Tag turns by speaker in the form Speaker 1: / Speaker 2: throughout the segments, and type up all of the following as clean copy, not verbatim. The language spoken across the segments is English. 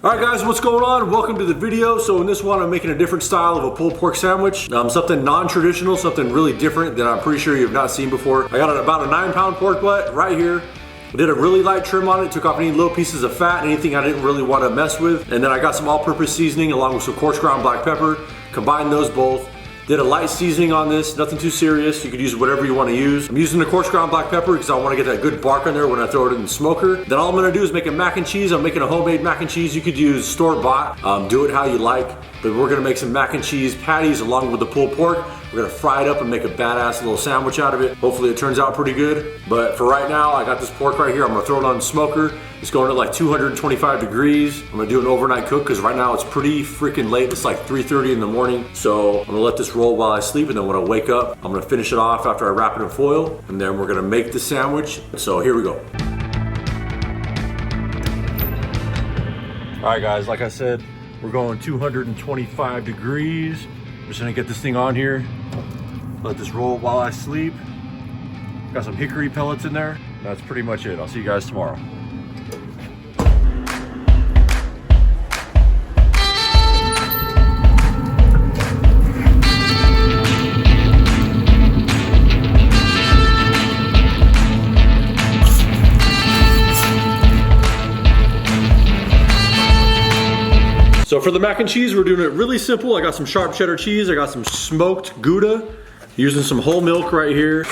Speaker 1: Alright guys, what's going on? Welcome to the video. So in this one I'm making a different style of a pulled pork sandwich. Something non-traditional, something really different that I'm pretty sure you've not seen before. I got about a 9-pound pork butt right here. I did a really light trim on it, took off any little pieces of fat, anything I didn't really want to mess with. And then I got some all-purpose seasoning along with some coarse ground black pepper. Combined those both. Did a light seasoning on this, nothing too serious. You could use whatever you want to use. I'm using the coarse ground black pepper because I want to get that good bark on there when I throw it in the smoker. Then all I'm gonna do is make a mac and cheese. I'm making a homemade mac and cheese. You could use store-bought, do it how you like. But we're gonna make some mac and cheese patties along with the pulled pork. We're gonna fry it up and make a badass little sandwich out of it. Hopefully it turns out pretty good. But for right now, I got this pork right here. I'm gonna throw it on the smoker. It's going at like 225 degrees. I'm gonna do an overnight cook because right now it's pretty freaking late. It's like 3:30 in the morning. So I'm gonna let this roll while I sleep, and then when I wake up, I'm gonna finish it off after I wrap it in foil, and then we're gonna make the sandwich. So here we go. All right guys, like I said, we're going 225 degrees. I'm just gonna get this thing on here, let this roll while I sleep. Got some hickory pellets in there. That's pretty much it. I'll see you guys tomorrow. So for the mac and cheese, we're doing it really simple. I got some sharp cheddar cheese. I got some smoked Gouda. Using some whole milk right here.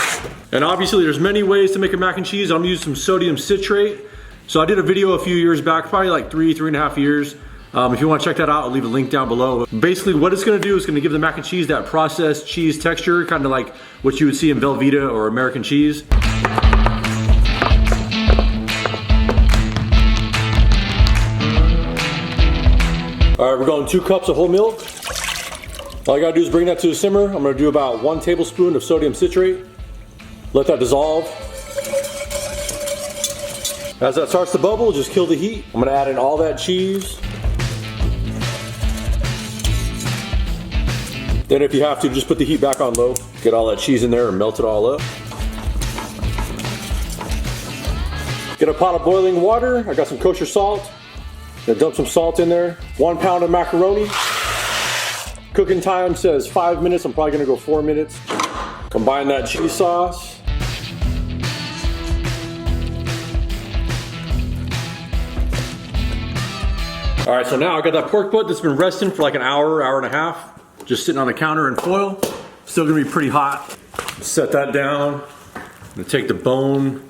Speaker 1: And obviously there's many ways to make a mac and cheese. I'm using some sodium citrate. So I did a video a few years back, probably like 3.5 years. If you want to check that out, I'll leave a link down below. Basically what it's gonna do is gonna give the mac and cheese that processed cheese texture, kind of like what you would see in Velveeta or American cheese. All right, we're going 2 cups of whole milk. All I gotta do is bring that to a simmer. I'm gonna do about 1 tablespoon of sodium citrate. Let that dissolve. As that starts to bubble, just kill the heat. I'm gonna add in all that cheese. Then if you have to, just put the heat back on low. Get all that cheese in there and melt it all up. Get a pot of boiling water. I got some kosher salt. Gonna dump some salt in there. 1 pound of macaroni. Cooking time says 5 minutes. I'm probably gonna go 4 minutes. Combine that cheese sauce. All right, so now I got that pork butt that's been resting for like an hour, hour and a half. Just sitting on the counter in foil. Still gonna be pretty hot. Set that down. I'm gonna take the bone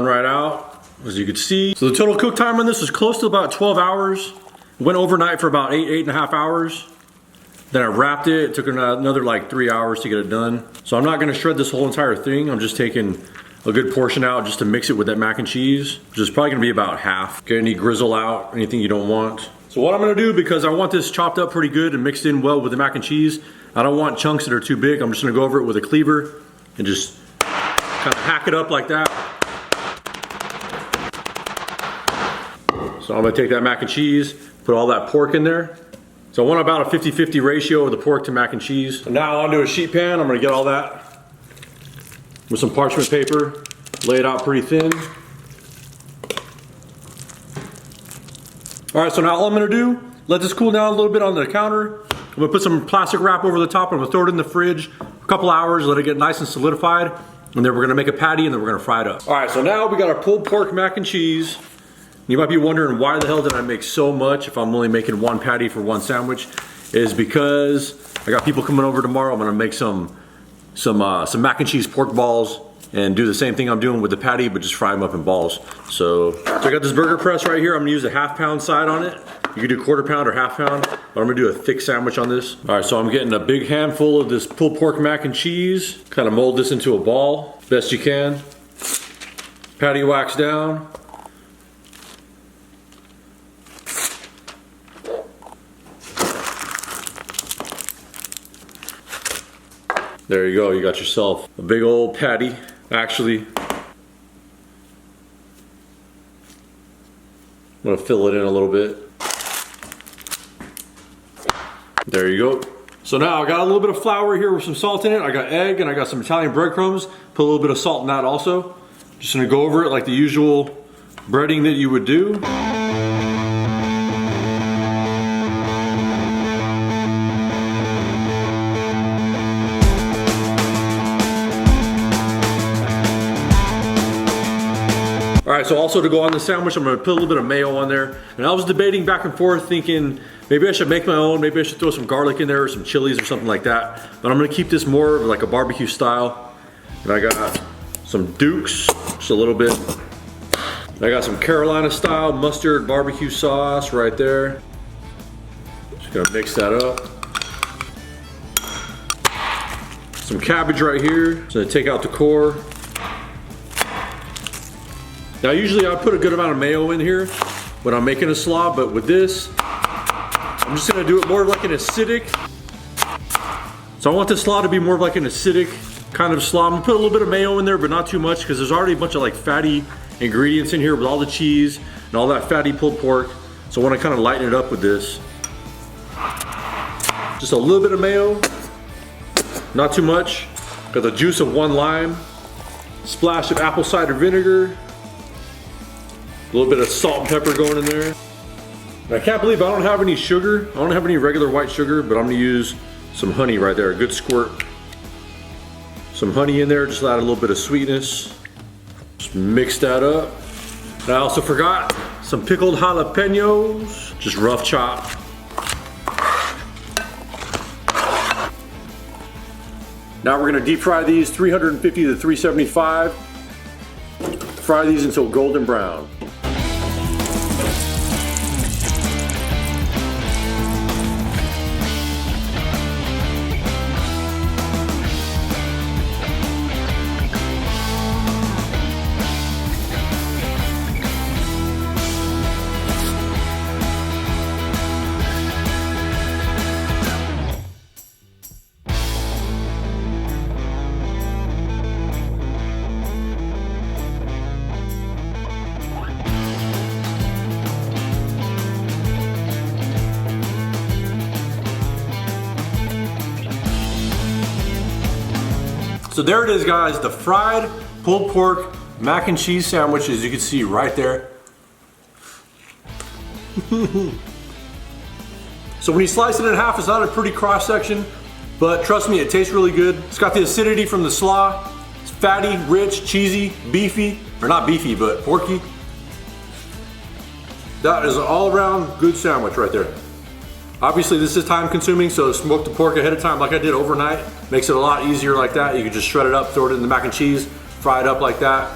Speaker 1: right out. As you can see. So the total cook time on this is close to about 12 hours. Went overnight for about 8.5 hours. Then I wrapped it. It took another like 3 hours to get it done. So I'm not gonna shred this whole entire thing. I'm just taking a good portion out just to mix it with that mac and cheese, which is probably gonna be about half. Get any grizzle out, anything you don't want. So what I'm gonna do, because I want this chopped up pretty good and mixed in well with the mac and cheese, I don't want chunks that are too big. I'm just gonna go over it with a cleaver and just kind of hack it up like that. So I'm gonna take that mac and cheese, put all that pork in there. So I want about a 50-50 ratio of the pork to mac and cheese. So now onto a sheet pan, I'm gonna get all that with some parchment paper, lay it out pretty thin. All right, so now all I'm gonna do, let this cool down a little bit on the counter. I'm gonna put some plastic wrap over the top, I'm gonna throw it in the fridge a couple hours, let it get nice and solidified, and then we're gonna make a patty and then we're gonna fry it up. All right, so now we got our pulled pork mac and cheese. You might be wondering why the hell did I make so much if I'm only making 1 patty for 1 sandwich. Is because I got people coming over tomorrow. I'm gonna make some mac and cheese pork balls and do the same thing I'm doing with the patty, but just fry them up in balls. So I got this burger press right here. I'm gonna use a 1/2 pound side on it. You can do 1/4 pound or 1/2 pound, but I'm gonna do a thick sandwich on this. All right, so I'm getting a big handful of this pulled pork mac and cheese. Kind of mold this into a ball, best you can. Patty wax down. There you go, you got yourself a big old patty. Actually, I'm gonna fill it in a little bit. There you go. So now I got a little bit of flour here with some salt in it. I got egg and I got some Italian breadcrumbs. Put a little bit of salt in that also. Just gonna go over it like the usual breading that you would do. All right, so also to go on the sandwich, I'm gonna put a little bit of mayo on there. And I was debating back and forth thinking, maybe I should make my own, maybe I should throw some garlic in there or some chilies or something like that. But I'm gonna keep this more like a barbecue style. And I got some Dukes, just a little bit. I got some Carolina style mustard barbecue sauce right there. Just gonna mix that up. Some cabbage right here. Just gonna take out the core. Now usually I put a good amount of mayo in here when I'm making a slaw, but with this, I'm just gonna do it more of like an acidic. So I want this slaw to be more of like an acidic kind of slaw. I'm gonna put a little bit of mayo in there, but not too much because there's already a bunch of like fatty ingredients in here with all the cheese and all that fatty pulled pork. So I wanna kind of lighten it up with this. Just a little bit of mayo, not too much. Got the juice of 1 lime, splash of apple cider vinegar, a little bit of salt and pepper going in there. And I can't believe I don't have any sugar. I don't have any regular white sugar, but I'm gonna use some honey right there, a good squirt. Some honey in there, just add a little bit of sweetness. Just mix that up. And I also forgot some pickled jalapenos, just rough chop. Now we're gonna deep fry these 350 to 375. Fry these until golden brown. So there it is, guys, the fried pulled pork mac and cheese sandwich, as you can see right there. So when you slice it in half, it's not a pretty cross section, but trust me, it tastes really good. It's got the acidity from the slaw. It's fatty, rich, cheesy, beefy, or not beefy, but porky. That is an all-around good sandwich right there. Obviously this is time consuming, so smoke the pork ahead of time like I did overnight. Makes it a lot easier like that. You can just shred it up, throw it in the mac and cheese, fry it up like that.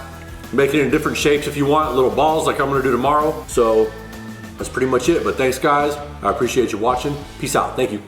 Speaker 1: Make it in different shapes if you want, little balls like I'm gonna do tomorrow. So that's pretty much it, but thanks guys. I appreciate you watching. Peace out, thank you.